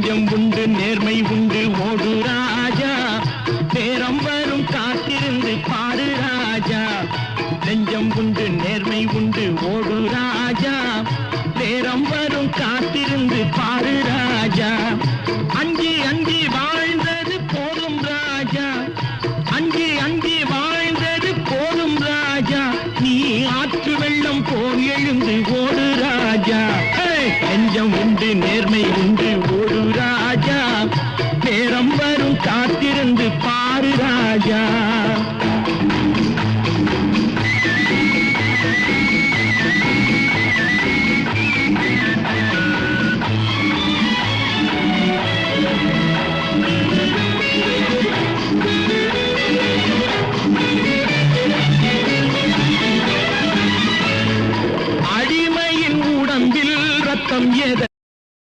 நெஞ்சம் உண்டு நேர்மை உண்டு ஓடு ராஜா நேரம் வரும் காத்திருந்து பாடு ராஜா நெஞ்சம் உண்டு நேர்மை உண்டு ஓடு ராஜா நேரம் வரும் காத்திருந்து பாடு ராஜா அஞ்சி அஞ்சி வாழ்ந்தது போதும் ராஜா அஞ்சி அஞ்சி வாழ்ந்தது போதும் ராஜா நீ ஆற்று வெள்ளம் போல் எழுந்து ஓடு ராஜா நெஞ்சம் உண்டு நேர்மை உண்டு ஓடு ராஜா நேரம் வரும் காத்திருந்து பாரு ராஜா